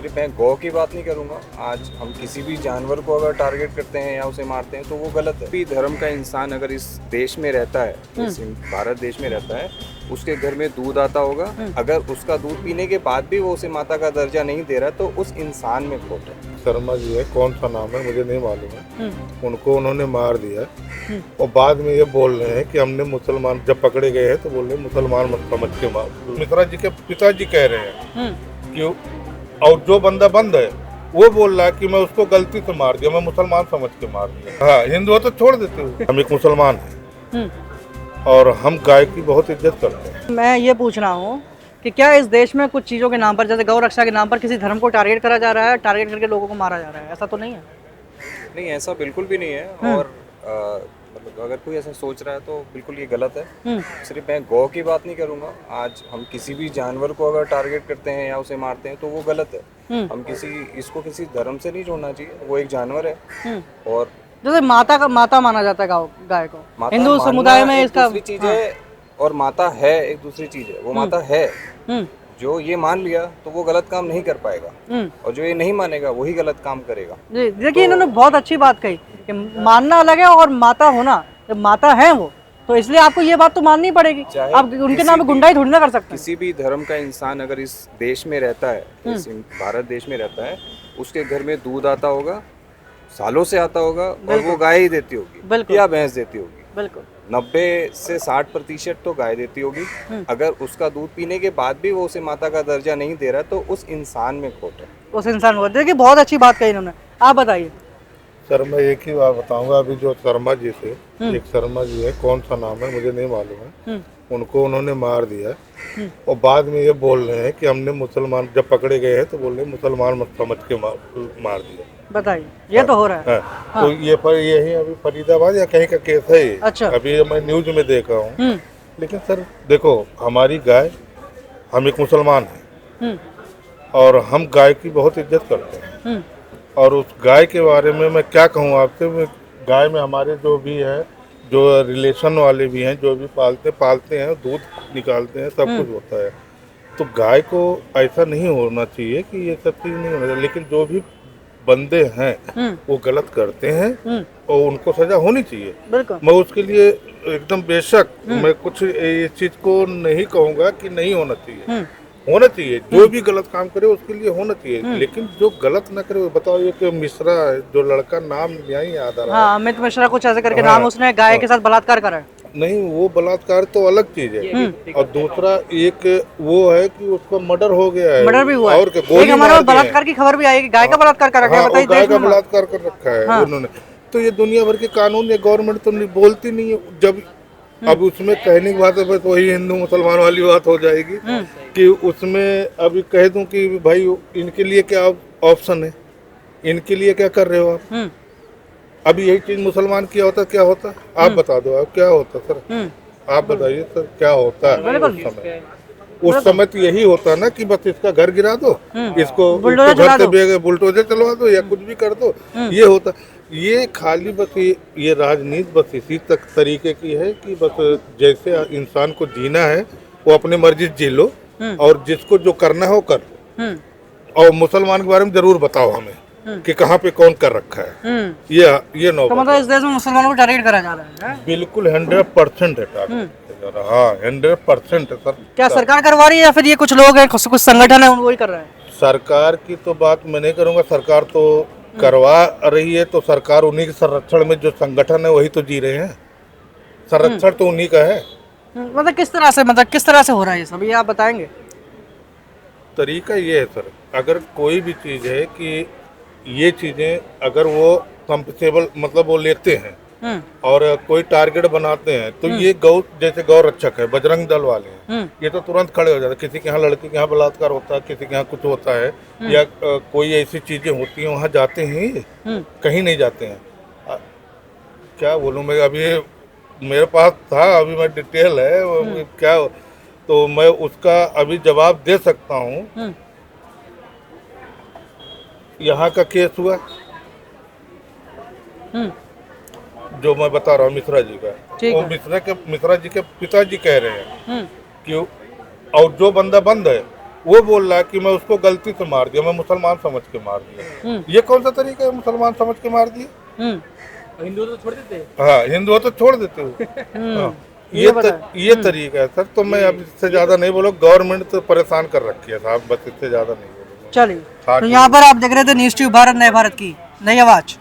सिर्फ मैं गौ की बात नहीं करूँगा। आज हम किसी भी जानवर को अगर टारगेट करते हैं या उसे मारते हैं तो वो गलत है। भी धर्म का इंसान अगर इस देश में रहता है, इस भारत देश में रहता है, उसके घर में दूध आता होगा, अगर उसका दूध पीने के बाद भी वो उसे माता का दर्जा नहीं दे रहा तो उस इंसान में खोट है। शर्मा जी है, कौन सा नाम है मुझे नहीं मालूम है, उनको उन्होंने मार दिया और बाद में ये बोल रहे हैं कि हमने मुसलमान, जब पकड़े गए हैं तो बोल रहे हैं मुसलमान मत समझ के मार। मिश्रा जी के पिताजी कह रहे हैं कि और जो बंदा बंद है वो बोल रहा है कि मैं उसको गलती से मार दिया, मैं मुसलमान समझ के मार दिया। हाँ, हिंदू तो छोड़ देते हो, हम एक मुसलमान हैं और हम गाय की बहुत इज्जत करते हैं। मैं ये पूछ रहा हूँ कि क्या इस देश में कुछ चीज़ों के नाम पर, जैसे गौ रक्षा के नाम पर, किसी धर्म को टारगेट करा जा रहा है, टारगेट करके लोगों को मारा जा रहा है? ऐसा तो नहीं है? नहीं, ऐसा बिल्कुल भी नहीं है। और मतलब अगर कोई ऐसा सोच रहा है तो बिल्कुल ये गलत है। सिर्फ मैं गौ की बात नहीं करूँगा। आज हम किसी भी जानवर को अगर टारगेट करते हैं या उसे मारते हैं तो वो गलत है। हम इसको किसी धर्म से नहीं जोड़ना चाहिए, वो एक जानवर है। और जैसे माता माना जाता है गाय को, हिंदू समुदाय में इसका दूसरी चीज है और माता है एक दूसरी चीज है। वो माता है, जो ये मान लिया तो वो गलत काम नहीं कर पाएगा, और जो ये नहीं मानेगा वही गलत काम करेगा। जी, देखिए इन्होंने बहुत अच्छी बात कही कि मानना अलग है और माता होना। जब माता है वो, तो इसलिए आपको ये बात तो माननी पड़ेगी। आप उनके नाम पे गुंडाई थोड़ी ना कर सकते। किसी भी धर्म का इंसान अगर इस देश में रहता है, इस भारत देश में रहता है, उसके घर में दूध आता होगा, सालों से आता होगा, और वो गाय ही देती होगी या भैंस देती होगी। बिल्कुल 90 से 60% तो गाय देती होगी। अगर उसका दूध पीने के बाद भी वो उसे माता का दर्जा नहीं दे रहा तो उस इंसान में खोट है। उस इंसान को देखिए, बहुत अच्छी बात कही इन्होंने। आप बताइए सर, मैं एक ही बात बताऊंगा। अभी जो शर्मा जी थे, एक शर्मा जी है, कौन सा नाम है मुझे नहीं मालूम है, उनको उन्होंने मार दिया और बाद में ये बोल रहे हैं कि हमने मुसलमान, जब पकड़े गए हैं तो बोल रहे हैं मुसलमान मत समझ के मार दिया। बताइए, ये तो हो रहा है। हाँ। तो ये पर यही अभी फरीदाबाद या कहीं का केस है। अच्छा। अभी मैं न्यूज में देखा हूँ। लेकिन सर देखो, हमारी गाय, हम एक मुसलमान हैं और हम गाय की बहुत इज्जत करते हैं। और उस गाय के बारे में मैं क्या कहूँ आपसे, गाय में हमारे जो भी है, जो रिलेशन वाले भी हैं, जो भी पालते हैं, दूध निकालते हैं, सब कुछ होता है। तो गाय को ऐसा नहीं होना चाहिए कि ये सब चीज़ नहीं होना चाहिए। लेकिन जो भी बंदे हैं वो गलत करते हैं और उनको सजा होनी चाहिए। मैं उसके लिए एकदम बेशक मैं कुछ इस चीज को नहीं कहूँगा कि नहीं होना चाहिए, होना चाहिए। जो भी गलत काम करे उसके लिए होना चाहिए, लेकिन जो गलत ना करे। बताओ, ये कि मिश्रा जो लड़का, नाम नहीं याद आ रहा है, अमित मिश्रा कुछ ऐसे करके नाम, उसने गाय के साथ बलात्कार करा है। नहीं, वो बलात्कार तो अलग चीज है। और दूसरा एक वो है कि उसका मर्डर हो गया है, मर्डर भी हुआ और एक हमारा बलात्कार की खबर भी आई कि गाय का बलात्कार कर रखा है। बताइए, गाय का बलात्कार कर रखा है उन्होंने। तो ये दुनिया भर के कानून, ये गवर्नमेंट तो बोलती नहीं है। जब अब उसमें कहने की बात है, बस वही हिंदू मुसलमान वाली बात हो जाएगी कि उसमें अभी कह दूं कि भाई इनके लिए क्या ऑप्शन है, इनके लिए क्या कर रहे हो आप। अभी यही चीज मुसलमान किया होता क्या होता, आप बता दो, आप क्या होता सर, आप बताइए सर क्या होता है उस समय तो यही होता ना कि बस इसका घर गिरा दो, इसको बुलडोजर चलवा दो या कुछ भी कर दो। ये होता, ये खाली बस ये राजनीति बस इसी तक तरीके की है कि बस जैसे इंसान को जीना है वो अपने मर्जी जी लो, और जिसको जो करना है वो कर। और मुसलमान के बारे में जरूर बताओ हमें कि कहाँ पे कौन कर रखा है। ये तो मतलब इस देश में मुसलमानों को टारगेट करा जा रहा है? बिल्कुल 100% है टारगेट। हाँ, 100% है सर। क्या सरकार करवा रही है या फिर ये कुछ लोग हैं, कुछ संगठन है, वही कर रहे हैं? सरकार की तो बात मैं नहीं करूँगा, सरकार तो करवा रही है। तो सरकार उन्हीं के संरक्षण में जो संगठन है वही तो जी रहे हैं, संरक्षण तो उन्हीं का है। मतलब किस तरह से हो रहा है ये सब, ये आप बताएंगे? तरीका ये है सर, अगर कोई भी चीज़ है कि ये चीज़ें अगर वो कंफर्टेबल, मतलब वो लेते हैं और कोई टारगेट बनाते हैं, तो ये जैसे गौ रक्षक है, बजरंग दल वाले हैं, ये तो तुरंत खड़े हो जाते हैं। किसी के यहाँ लड़की के यहाँ बलात्कार होता है, किसी के यहाँ कुछ होता है, या कोई ऐसी चीजें होती हैं, वहाँ जाते हैं, कहीं नहीं जाते हैं। क्या बोलूँ मैं, अभी मेरे पास था, अभी मैं डिटेल है क्या, तो मैं उसका अभी जवाब दे सकता हूँ। यहाँ का केस हुआ जो मैं बता रहा हूँ मिश्रा जी का, वो मिश्रा जी के पिताजी कह रहे हैं कि और जो बंदा बंद है वो बोल रहा है कि मैं उसको गलती से मार दिया, मैं मुसलमान समझ के मार दिया। ये कौन सा तरीका है मुसलमान समझ के मार दिया? हिंदू तो छोड़ देते। हाँ, हिंदू तो छोड़ देते हो। हाँ, ये तरीका है सर। तो मैं अब इससे ज्यादा नहीं बोलूँ, गवर्नमेंट तो परेशान कर रखी है साहब, बस इससे ज्यादा नहीं बोलूँगा। चलिए, हाँ, तो यहाँ पर आप देख रहे थे न्यूज़ ट्यूब भारत नए भारत की नई आवाज।